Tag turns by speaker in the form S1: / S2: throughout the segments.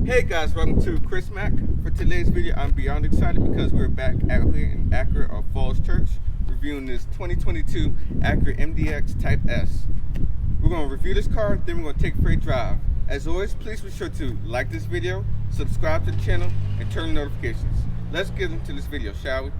S1: Hey guys, welcome to Chris Mack. For today's video, I'm beyond excited because we're back out here in Acura or Falls Church reviewing this 2022 Acura MDX Type S. We're going to review this car, then we're going to take it for a drive. As always, please be sure to like this video, subscribe to the channel, and turn on notifications. Let's get into this video, shall we?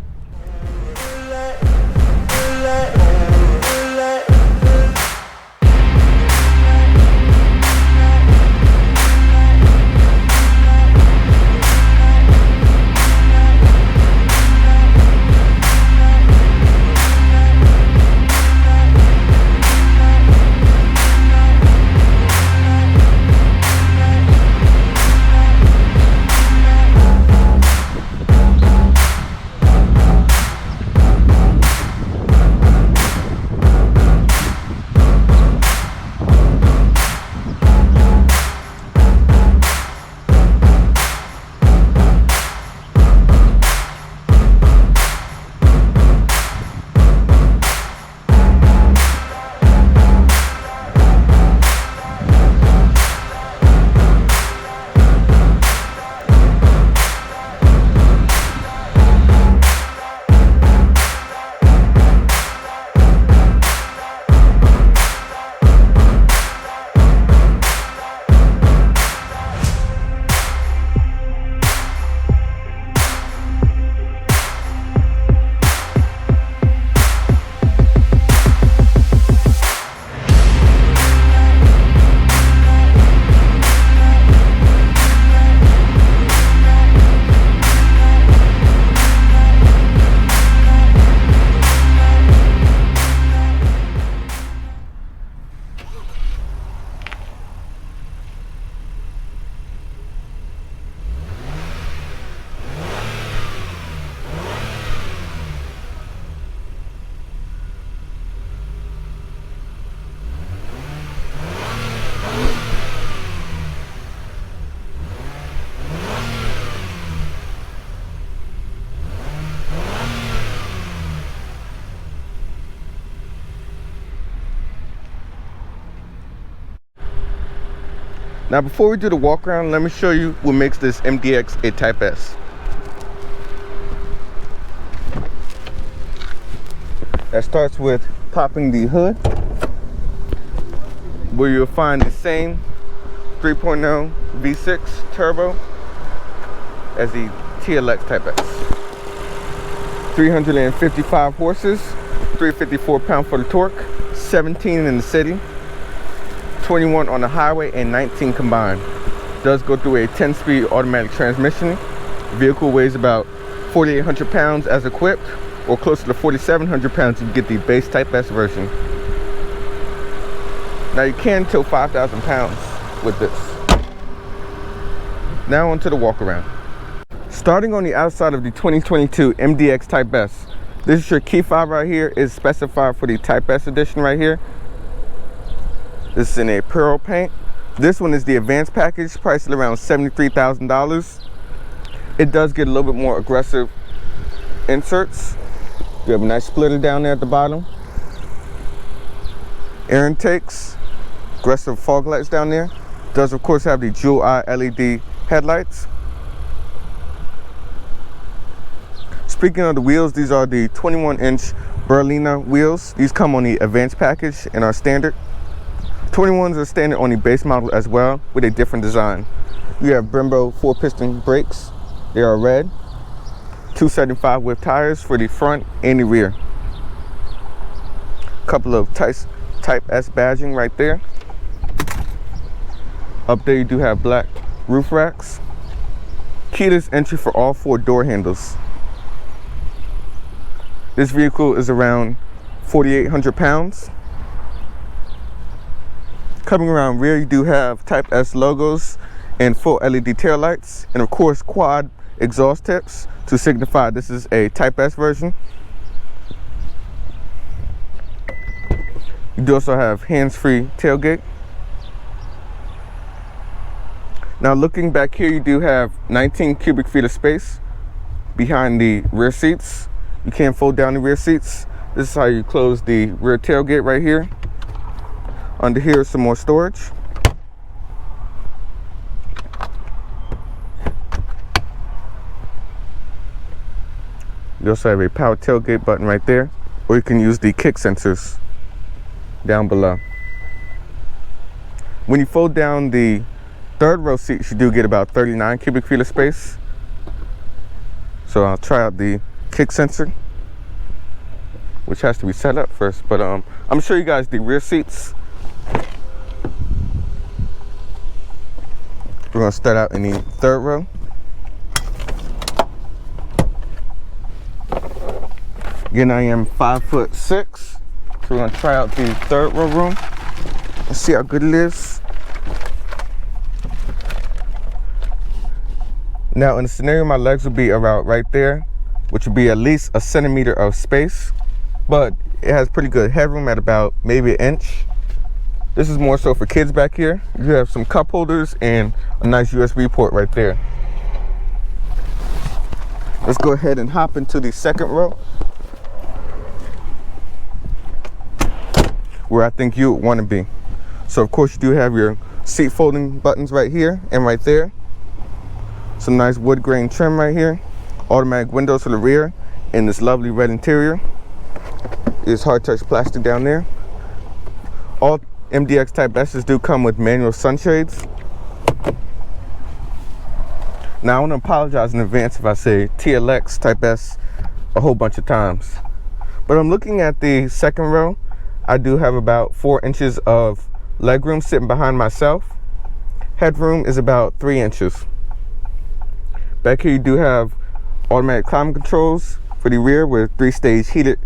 S1: Now before we do the walk around, let me show you what makes this MDX a Type S. That starts with popping the hood, where you'll find the same 3.0 V6 turbo as the TLX Type S. 355 horses, 354 pound-foot of torque, 17 in the city, 21 on the highway, and 19 combined. Does go through a 10-speed automatic transmission. Vehicle weighs about 4,800 pounds as equipped, or closer to 4,700 pounds if you get the base Type S version. Now you can tow 5,000 pounds with this. Now onto the walk around. Starting on the outside of the 2022 MDX Type S, this is your key fob right here, is specified for the Type S edition right here. This is in a pearl paint. This one is the advanced package, priced at around $73,000. It does get a little bit more aggressive inserts. You have a nice splitter down there at the bottom. Air intakes, aggressive fog lights down there. Does of course have the dual eye LED headlights. Speaking of the wheels, these are the 21-inch Berliner wheels. These come on the advanced package and are standard. 21s are standard on the base model as well, with a different design. You have Brembo 4-piston brakes. They are red. 275 width tires for the front and the rear. Couple of Type S badging right there. Up there you do have black roof racks. Keyless entry for all 4 door handles. This vehicle is around 4,800 pounds. Coming around rear, you do have Type S logos and full LED taillights, and of course quad exhaust tips to signify this is a Type S version. You do also have hands-free tailgate. Now looking back here, you do have 19 cubic feet of space behind the rear seats. You can fold down the rear seats. This is how you close the rear tailgate right here. Under here is some more storage. You also have a power tailgate button right there, or you can use the kick sensors down below. When you fold down the third row seats, you do get about 39 cubic feet of space. So I'll try out the kick sensor, which has to be set up first, but I'm gonna show you guys the rear seats. We're gonna start out in the third row. Again, I am 5'6", so we're gonna try out the third row room and see how good it is. Now, in the scenario, my legs will be around right there, which would be at least a centimeter of space, but it has pretty good headroom at about maybe an inch. This is more so for kids back here. You have some cup holders and a nice USB port right there. Let's go ahead and hop into the second row, where I think you would want to be. So of course you do have your seat folding buttons right here and right there. Some nice wood grain trim right here. Automatic windows for the rear in this lovely red interior. There's hard touch plastic down there. All MDX Type S's do come with manual sunshades. Now I want to apologize in advance if I say TLX Type S a whole bunch of times. But I'm looking at the second row. I do have about 4 inches of legroom sitting behind myself. Headroom is about 3 inches. Back here you do have automatic climate controls for the rear with 3-stage heated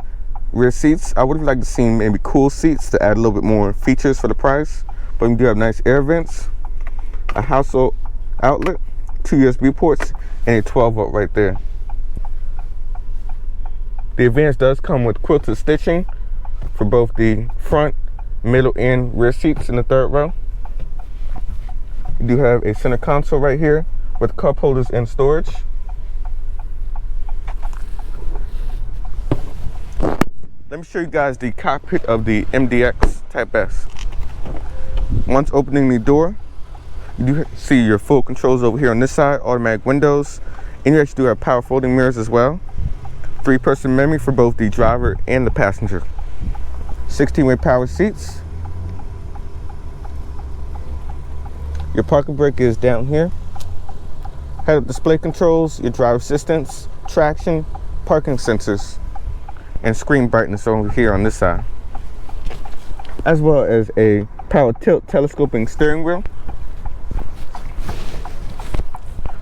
S1: rear seats. I would have liked to see maybe cool seats to add a little bit more features for the price, but you do have nice air vents, a household outlet, 2 USB ports, and a 12-volt right there. The Advance does come with quilted stitching for both the front, middle, and rear seats in the third row. You do have a center console right here with cup holders and storage. Let me show you guys the cockpit of the MDX Type S. Once opening the door, you do see your full controls over here on this side, automatic windows, and you actually do have power folding mirrors as well. 3-person memory for both the driver and the passenger. 16-way power seats. Your parking brake is down here. Head-up display controls, your driver assistance, traction, parking sensors, and screen brightness over here on this side, as well as a power tilt telescoping steering wheel.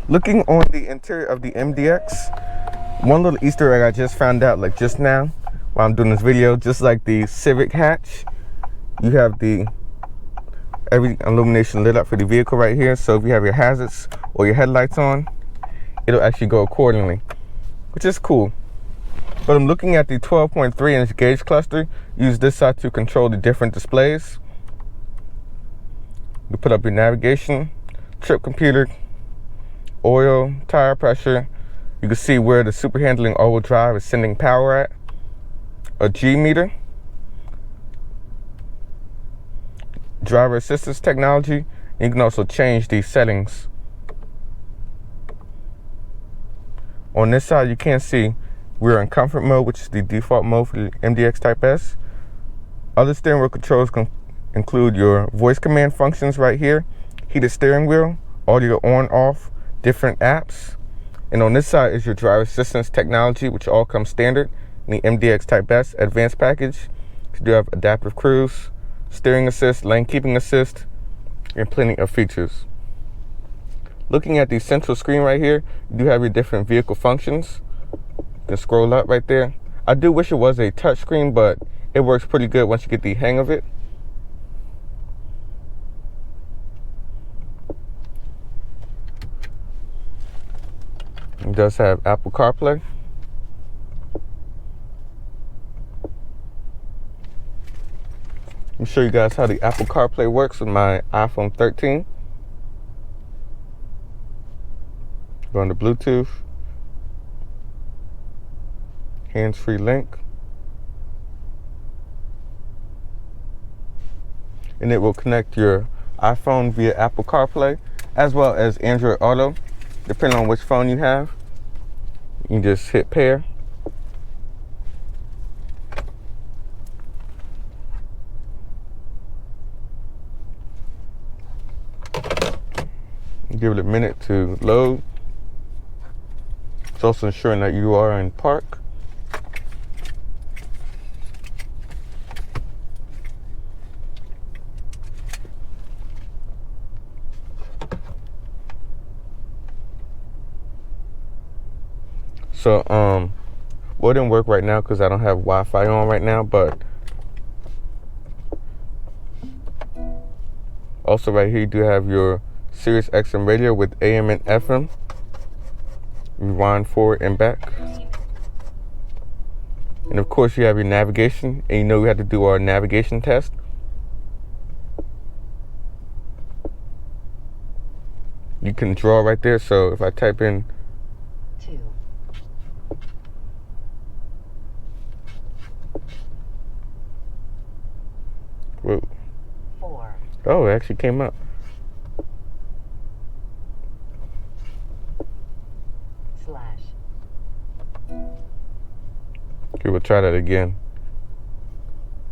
S1: Looking on the interior of the MDX, one little Easter egg I just found out like just now while I'm doing this video, just like the Civic hatch, you have the every illumination lit up for the vehicle right here. So if you have your hazards or your headlights on, it'll actually go accordingly, which is cool. But I'm looking at the 12.3-inch gauge cluster. Use this side to control the different displays. You put up your navigation, trip computer, oil, tire pressure. You can see where the super handling all-wheel drive is sending power at. A G meter. Driver assistance technology. And you can also change these settings. On this side, you can see we're in comfort mode, which is the default mode for the MDX Type S. Other steering wheel controls can include your voice command functions right here, heated steering wheel, audio on, off, different apps. And on this side is your driver assistance technology, which all comes standard in the MDX Type S advanced package. You do have adaptive cruise, steering assist, lane keeping assist, and plenty of features. Looking at the central screen right here, you do have your different vehicle functions. You can scroll up right there. I do wish it was a touch screen, but it works pretty good once you get the hang of it. It does have Apple CarPlay. Let me show you guys how the Apple CarPlay works with my iPhone 13. Go into Bluetooth, hands-free link, and it will connect your iPhone via Apple CarPlay as well as Android Auto, depending on which phone you have. You can just hit pair Give it a minute to load. It's also ensuring that you are in park. So, well, it didn't work right now because I don't have Wi-Fi on right now, but also right here you do have your Sirius XM radio with AM and FM. Rewind forward and back. And of course you have your navigation, and you know we had to do our navigation test. You can draw right there, so if I type in
S2: 2.
S1: Whoa.
S2: 4.
S1: Oh, it actually came up.
S2: Slash.
S1: Okay, we'll try that again.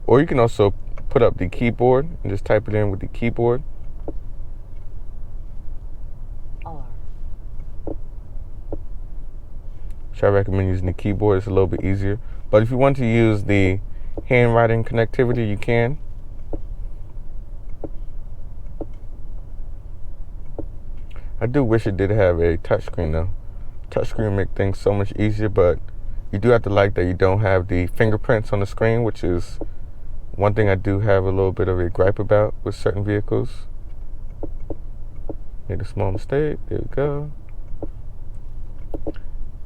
S1: Or you can also put up the keyboard and just type it in with the keyboard.
S2: R.
S1: Which I recommend using the keyboard. It's a little bit easier. But if you want to use the handwriting connectivity, you can. I do wish it did have a touchscreen though. Touchscreen would make things so much easier, but you do have to like that you don't have the fingerprints on the screen, which is one thing I do have a little bit of a gripe about with certain vehicles. Made a small mistake. There we go.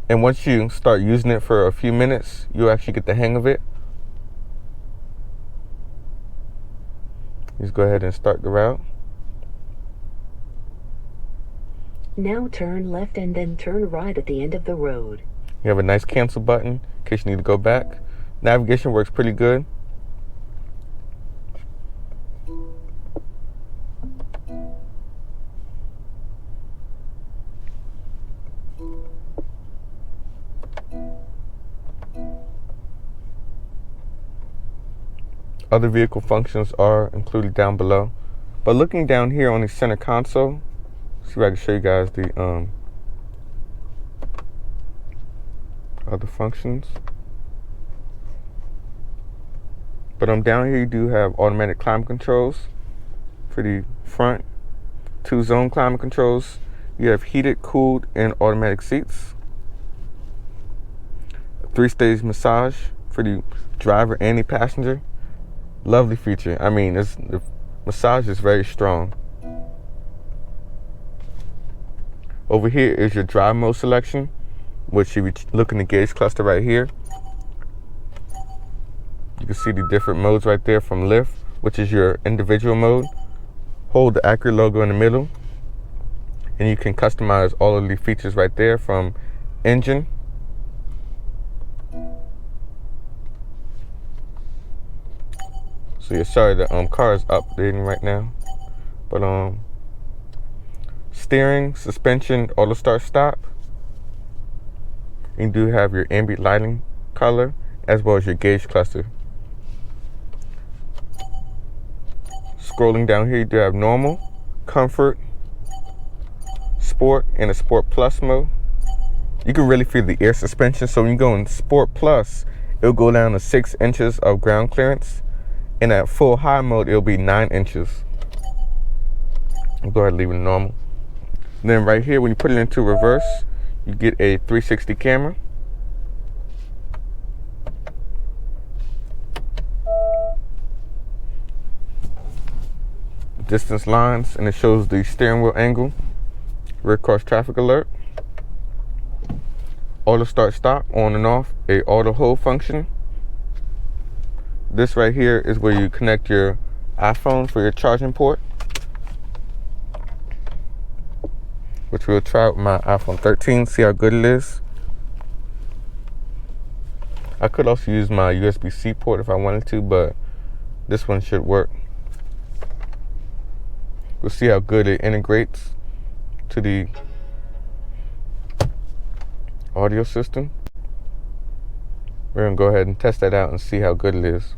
S1: And once you start using it for a few minutes, you'll actually get the hang of it. Just go ahead and start the route.
S2: Now turn left and then turn right at the end of the road.
S1: You have a nice cancel button in case you need to go back. Navigation works pretty good. Other vehicle functions are included down below. But looking down here on the center console, see if I can show you guys the other functions. But down here you do have automatic climate controls for the front, 2-zone climate controls. You have heated, cooled, and automatic seats. 3-stage massage for the driver and the passenger. Lovely feature. I mean, the massage is very strong. Over here is your drive mode selection, which you look in the gauge cluster right here. You can see the different modes right there from lift, which is your individual mode. Hold the Acura logo in the middle, and you can customize all of the features right there from engine, so you're sorry the car is updating right now, but steering, suspension, auto start stop. You do have your ambient lighting color as well as your gauge cluster. Scrolling down here, you do have normal, comfort, sport, and a sport plus mode. You can really feel the air suspension. So when you go in sport plus, it'll go down to 6 inches of ground clearance, and at full high mode it'll be 9 inches. I'll go ahead and leave it normal. And then right here, when you put it into reverse, you get a 360 camera. Distance lines, and it shows the steering wheel angle. Rear cross traffic alert. Auto start stop, on and off. A auto hold function. This right here is where you connect your iPhone for your charging port, which we'll try with my iPhone 13, see how good it is. I could also use my USB-C port if I wanted to, but this one should work. We'll see how good it integrates to the audio system. We're gonna go ahead and test that out and see how good it is.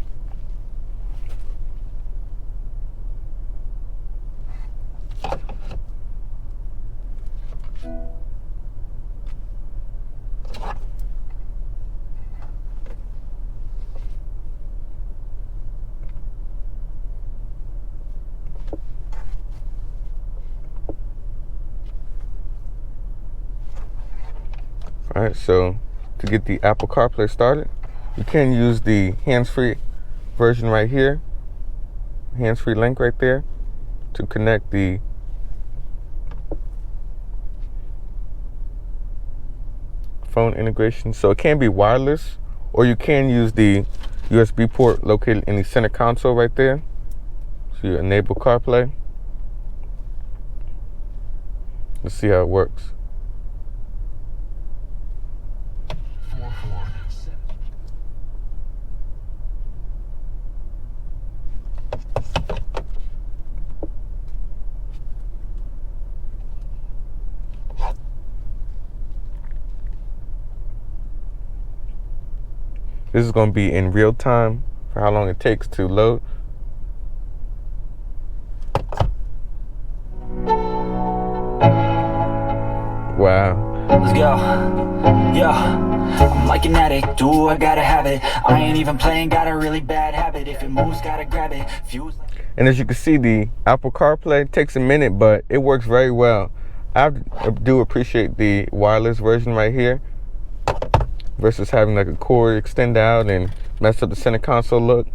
S1: All right, so to get the Apple CarPlay started, you can use the hands-free version right here, hands-free link right there, to connect the phone integration. So it can be wireless, or you can use the USB port located in the center console right there. So you enable CarPlay. Let's see how it works. This is going to be in real time for how long it takes to load. Wow.
S3: Let's go. Yeah, I'm like an addict. Do I gotta have it? I ain't even playing. Got a really bad habit. If it moves, gotta grab it. Fuse.
S1: And as you can see, the Apple CarPlay takes a minute, but it works very well. I do appreciate the wireless version right here versus having like a cord extend out and mess up the center console look.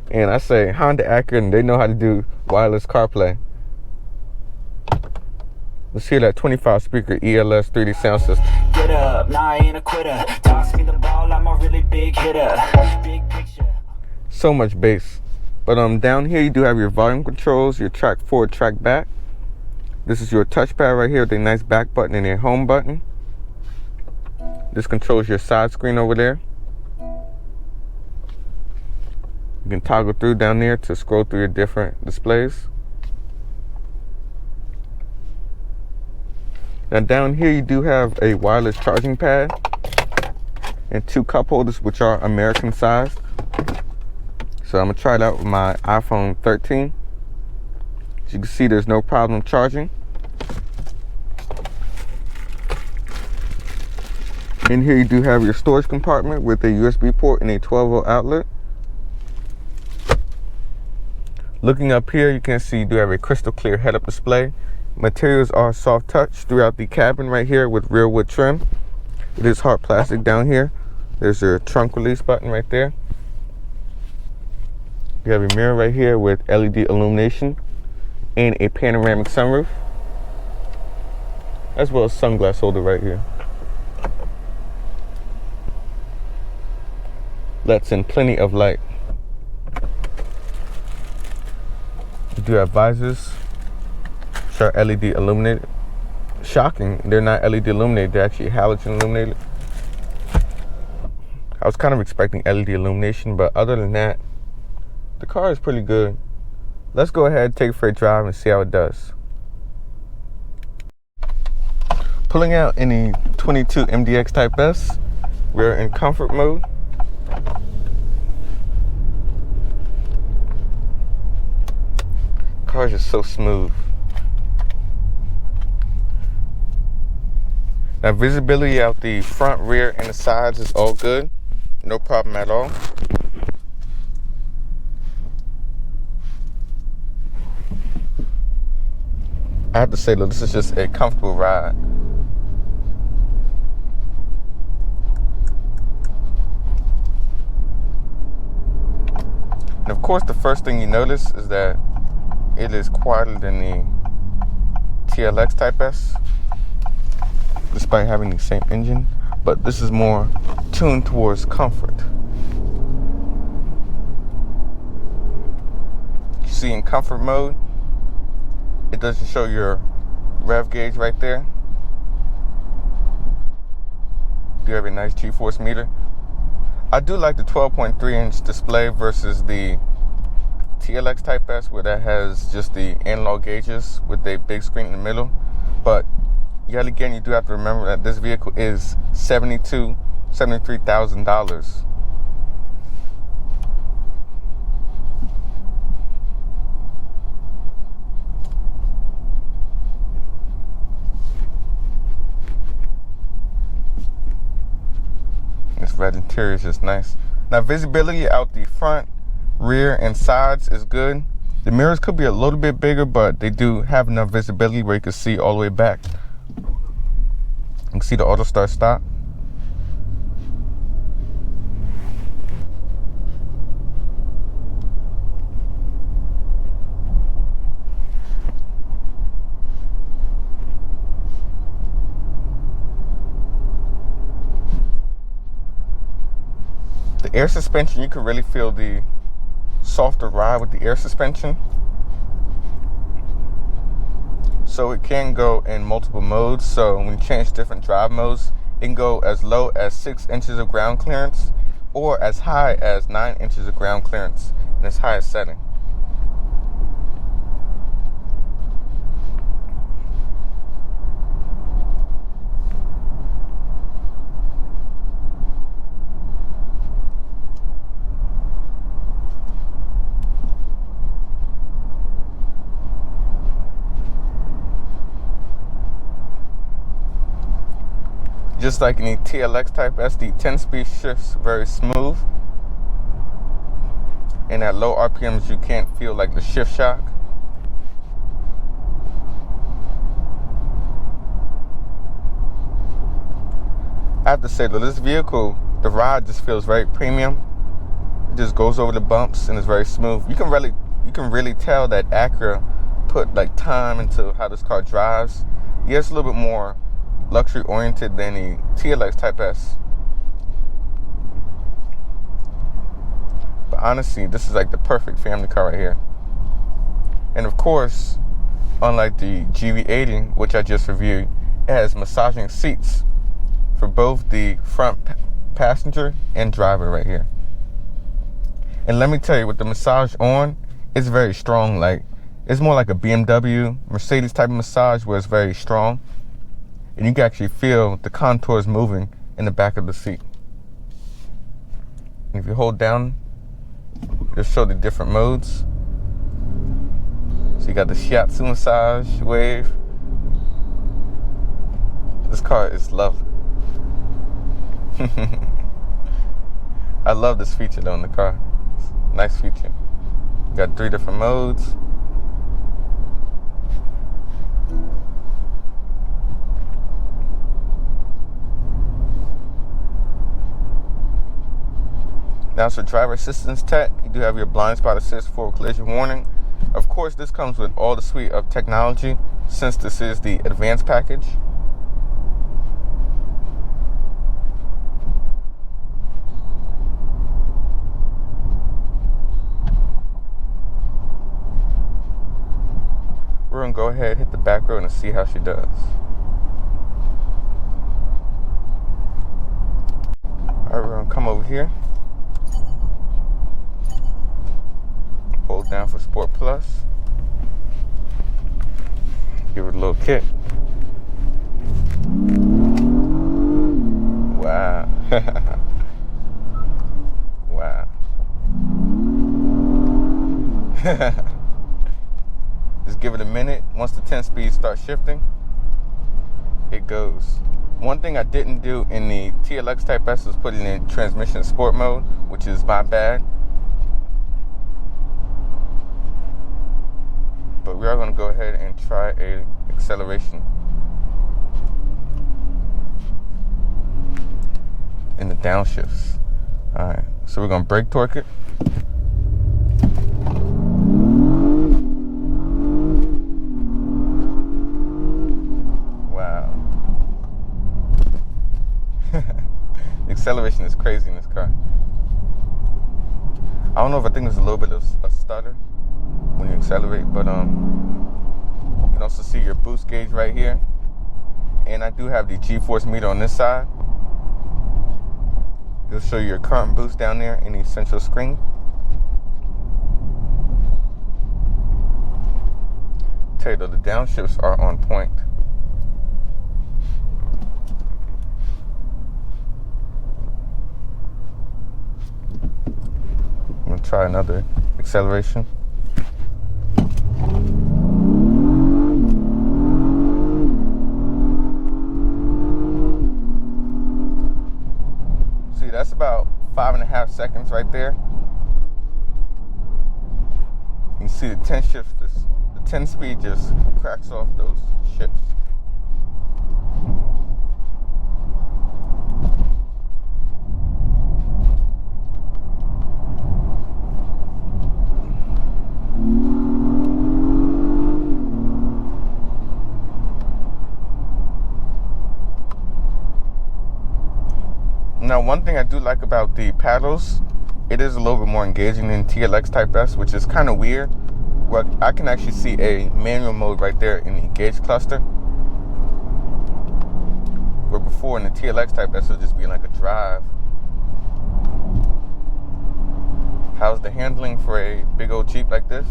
S1: And I say Honda, Acura, they know how to do wireless CarPlay. Let's hear that 25 speaker ELS 3D sound system.
S3: Get up, nah, I ain't a quitter. Toss me the ball, I'm a really big hitter. Big picture.
S1: So much bass. But down here you do have your volume controls, your track forward, track back. This is your touchpad right here with a nice back button and a home button. This controls your side screen over there. You can toggle through down there to scroll through your different displays. Now down here you do have a wireless charging pad and 2 cup holders, which are American sized. So I'm gonna try it out with my iPhone 13. As you can see, there's no problem charging. In here you do have your storage compartment with a USB port and a 12-volt outlet. Looking up here, you can see you do have a crystal clear head-up display. Materials are soft touch throughout the cabin right here with real wood trim. It is hard plastic down here. There's your trunk release button right there. You have a mirror right here with LED illumination and a panoramic sunroof, as well as sunglass holder right here. Lets in plenty of light. You do have visors, which are LED illuminated. Shocking, they're not LED illuminated, they're actually halogen illuminated. I was kind of expecting LED illumination, but other than that, the car is pretty good. Let's go ahead, take it for a drive, and see how it does. Pulling out in the 22 MDX Type S, we're in comfort mode. The car is just so smooth. Now visibility out the front, rear, and the sides is all good. No problem at all. I have to say, look, this is just a comfortable ride. And of course, the first thing you notice is that it is quieter than the TLX Type S, despite having the same engine, but this is more tuned towards comfort. You see, in comfort mode, it doesn't show your rev gauge right there. You have a nice G-force meter. I do like the 12.3-inch display versus the TLX Type S, where that has just the analog gauges with a big screen in the middle. But yet again, you do have to remember that this vehicle is $73,000. This red interior is just nice. Now visibility out the front, rear, and sides is good. The mirrors could be a little bit bigger, but they do have enough visibility where you can see all the way back. You can see the auto start stop. air suspension, you can really feel the softer ride with the air suspension. So it can go in multiple modes. So when you change different drive modes, it can go as low as 6 inches of ground clearance or as high as 9 inches of ground clearance in its highest setting. Just like any TLX Type S, the 10-speed shifts very smooth. And at low RPMs, you can't feel like the shift shock. I have to say though, this vehicle, the ride just feels very premium. It just goes over the bumps and it's very smooth. You can really tell that Acura put like time into how this car drives. Yeah, it's a little bit more luxury oriented than the TLX Type S. But honestly, this is like the perfect family car right here. And of course, unlike the GV80, which I just reviewed, it has massaging seats for both the front passenger and driver right here. And let me tell you, with the massage on, it's very strong. Like, it's more like a BMW, Mercedes type of massage where it's very strong. And you can actually feel the contours moving in the back of the seat. And if you hold down, it'll show the different modes. So you got the shiatsu massage wave. This car is lovely. I love this feature though in the car. It's a nice feature. You got 3 different modes. Now, for driver assistance tech, you do have your blind spot assist, forward collision warning. Of course, this comes with all the suite of technology since this is the advanced package. We're going to go ahead, hit the back road and see how she does. All right, we're going to come over here. Hold down for Sport Plus. Give it a little kick. Wow. Wow. Just give it a minute. Once the 10 speed starts shifting, it goes. One thing I didn't do in the TLX Type S was put it in transmission sport mode, which is my bad. But we are going to go ahead and try a acceleration in the downshifts. Alright, so we're going to brake torque it. Wow. The acceleration is crazy in this car. I don't know if I think there's a little bit of a stutter when you accelerate, but you can also see your boost gauge right here, and I do have the G-force meter on this side. It'll show you your current boost down there in the central screen. Tell you though, the downshifts are on point. I'm gonna try another acceleration. That's about 5.5 seconds right there. You can see the 10 shifts, the 10 speed just cracks off those shifts. Now, one thing I do like about the paddles, it is a little bit more engaging than TLX Type S, which is kind of weird. Well, I can actually see a manual mode right there in the gauge cluster. Where before in the TLX Type S, it would just be like a drive. How's the handling for a big old Jeep like this?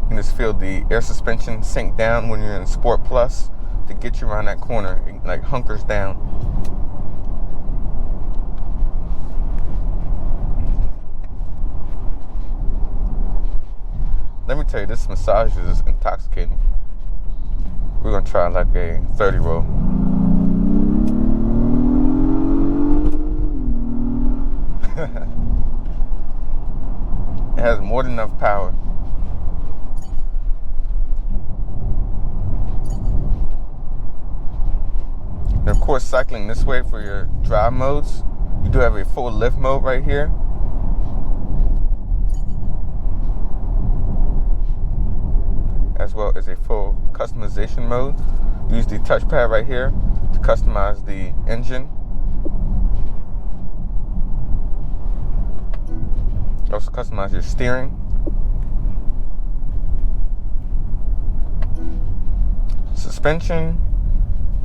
S1: You can just feel the air suspension sink down when you're in Sport Plus to get you around that corner. It like hunkers down. Let me tell you, this massage is intoxicating. We're gonna try like a 30 roll. It has more than enough power. And of course, cycling this way for your drive modes, you do have a full lift mode right here. As well as a full customization mode. Use the touchpad right here to customize the engine. Also customize your steering. Suspension.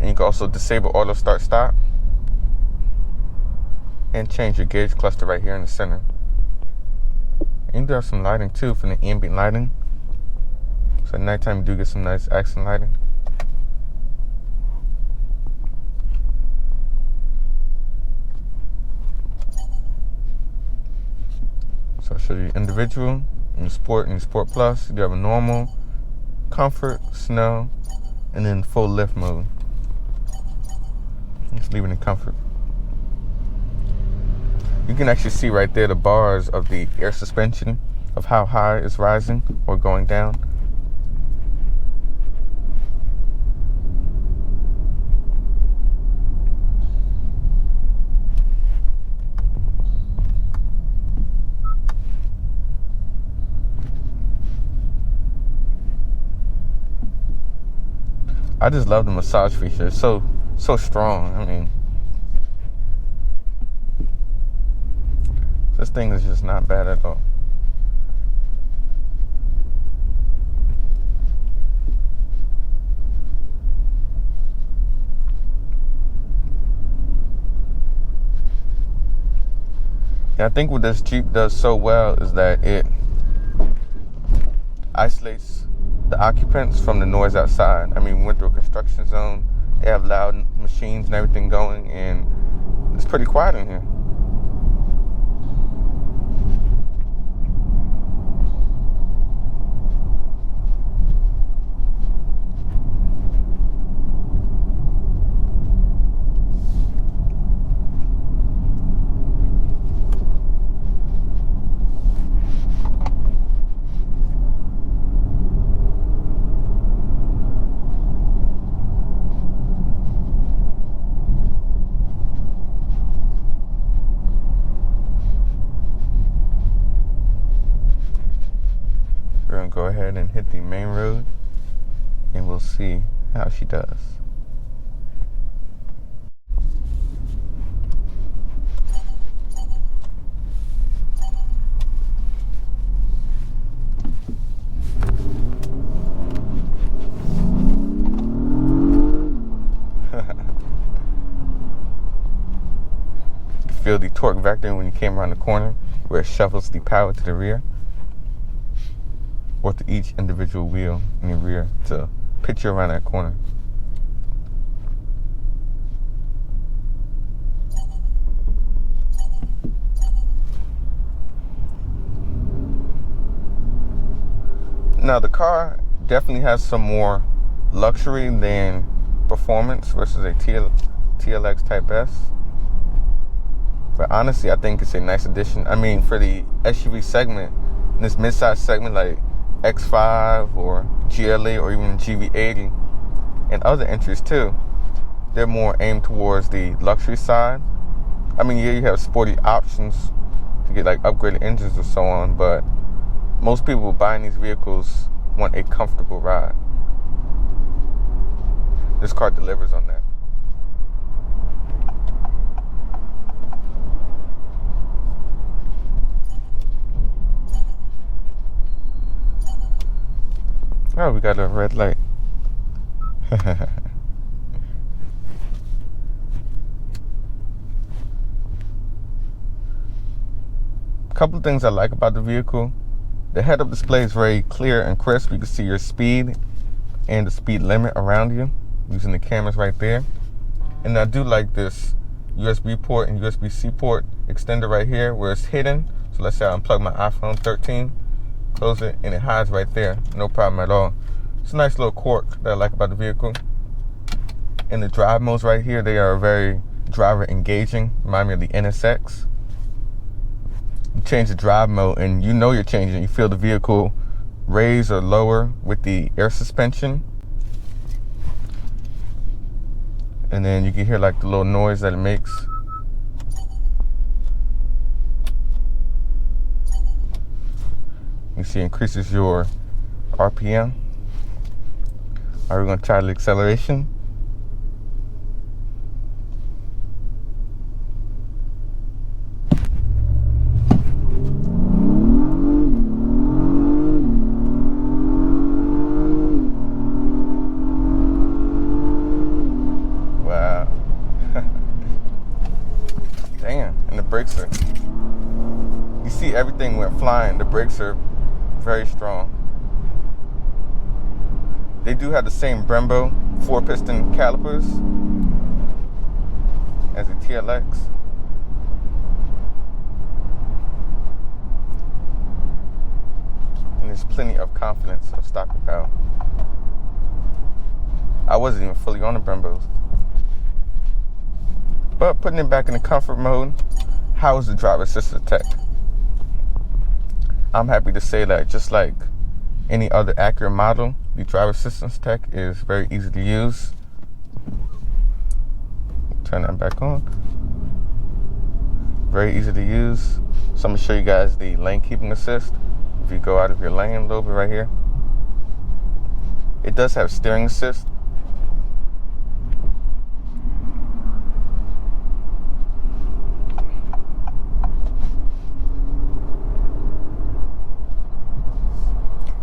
S1: And you can also disable auto start stop. And change your gauge cluster right here in the center. And you do have some lighting too for the ambient lighting. So at nighttime you do get some nice accent lighting. So I'll show you individual, and Sport, and Sport Plus. You do have a normal, comfort, snow, and then full lift mode. Just leave it in comfort. You can actually see right there the bars of the air suspension of how high it's rising or going down. I just love the massage feature. It's so strong. I mean, this thing is just not bad at all. Yeah, I think what this Jeep does so well is that it isolates the occupants from the noise outside. I mean, we went through a construction zone. They have loud machines and everything going, and it's pretty quiet in here. We're gonna go ahead and hit the main road, and we'll see how she does. You feel the torque vector when you came around the corner, where it shuffles the power to the rear, or to each individual wheel in the rear to pitch you around that corner. Now the car definitely has some more luxury than performance versus a TLX Type S. But honestly, I think it's a nice addition. I mean, for the SUV segment, this midsize segment like X5 or GLA or even GV80 and other entries too, they're more aimed towards the luxury side. I mean, yeah, you have sporty options to get like upgraded engines or so on, but most people buying these vehicles want a comfortable ride. this car delivers on that. Oh, we got a red light. Couple of things I like about the vehicle. The head-up display is very clear and crisp. You can see your speed and the speed limit around you using the cameras right there. And I do like this USB port and USB-C port extender right here where it's hidden. So let's say I unplug my iPhone 13, close it, and it hides right there. No problem at all. It's a nice little quirk that I like about the vehicle. And the drive modes right here, they are very driver engaging. Remind me of the NSX. You change the drive mode and you know you're changing. You feel the vehicle raise or lower with the air suspension. And then you can hear like the little noise that it makes. You see it increases your RPM. Are we going to try the acceleration? Wow. Damn, and the brakes are... You see everything went flying. The brakes are very strong. They do have the same Brembo 4-piston calipers as the TLX. And there's plenty of confidence of stopping power. I wasn't even fully on the Brembos. But putting it back in the comfort mode, how is the driver assistant tech? I'm happy to say that just like any other Acura model, the driver assistance tech is very easy to use. Turn that back on. Very easy to use. So I'm going to show you guys the lane keeping assist. If you go out of your lane a little bit right here. It does have steering assist.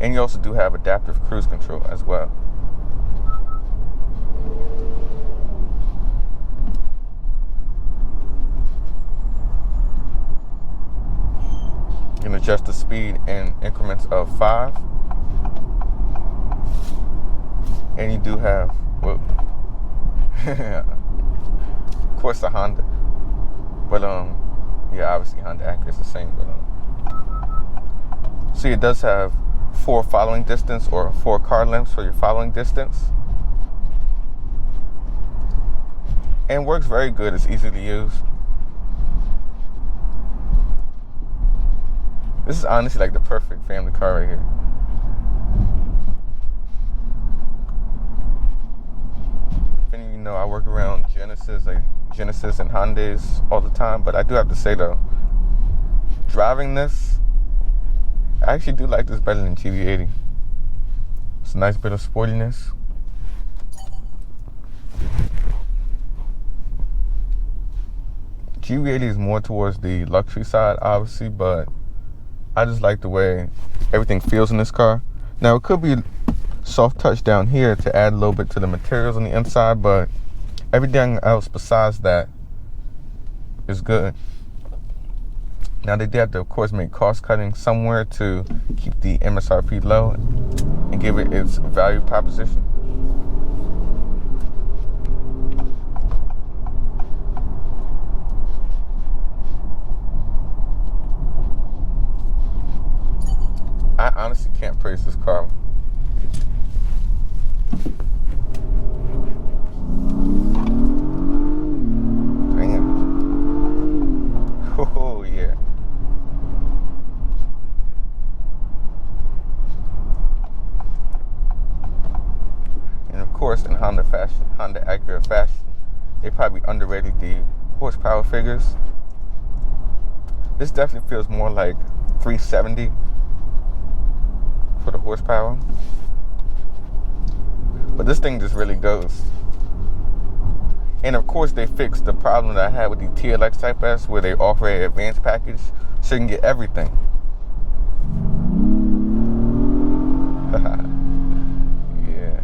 S1: And you also do have adaptive cruise control as well. You can adjust the speed in increments of 5. And you do have, well, of course the Honda. But yeah, obviously Honda Acura is the same. But see, it does have 4 following distance or 4 car lengths for your following distance. And works very good. It's easy to use. This is honestly like the perfect family car right here. If any of you know, I work around Genesis and Hyundais all the time. But I do have to say though, driving this, I actually do like this better than GV80. It's a nice bit of sportiness. GV80 is more towards the luxury side, obviously, but I just like the way everything feels in this car. Now, it could be soft touch down here to add a little bit to the materials on the inside, but everything else besides that is good. Now, they did have to, of course, make cost cutting somewhere to keep the MSRP low and give it its value proposition. I honestly can't praise this car. Damn. Oh, yeah. And of course, in Honda Acura fashion, they probably underrated the horsepower figures. This definitely feels more like 370 for the horsepower. But this thing just really goes. And of course, they fixed the problem that I had with the TLX Type S, where they offer an advanced package so you can get everything. Yeah.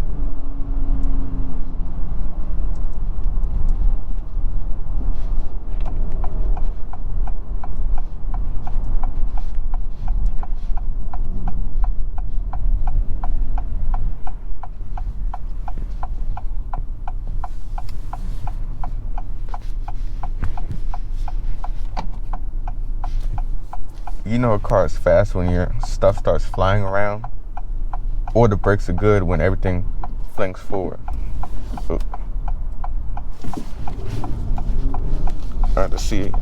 S1: You know a car is fast when your stuff starts flying around, or the brakes are good when everything flings forward. Ooh. All right, let's see. The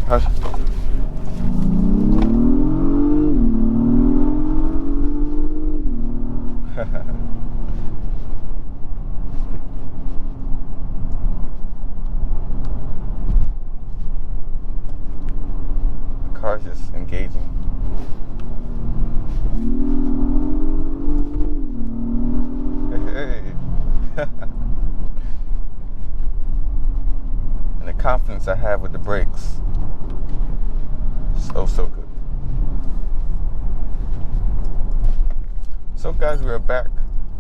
S1: car's just engaging. And the confidence I have with the brakes, so good. So guys, we're back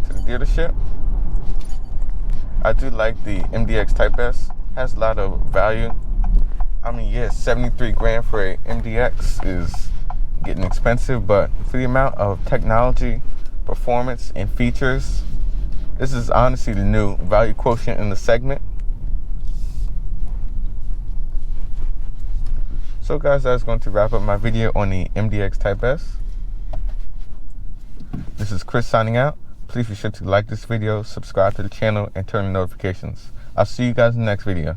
S1: to the dealership. I do like the MDX Type S. Has a lot of value. I mean, yes, 73 grand for a MDX is getting expensive, but for the amount of technology, performance, and features, this is honestly the new value quotient in the segment. So guys, that's going to wrap up my video on the MDX Type S. This is Chris signing out. Please be sure to like this video, subscribe to the channel, and turn on notifications. I'll see you guys in the next video.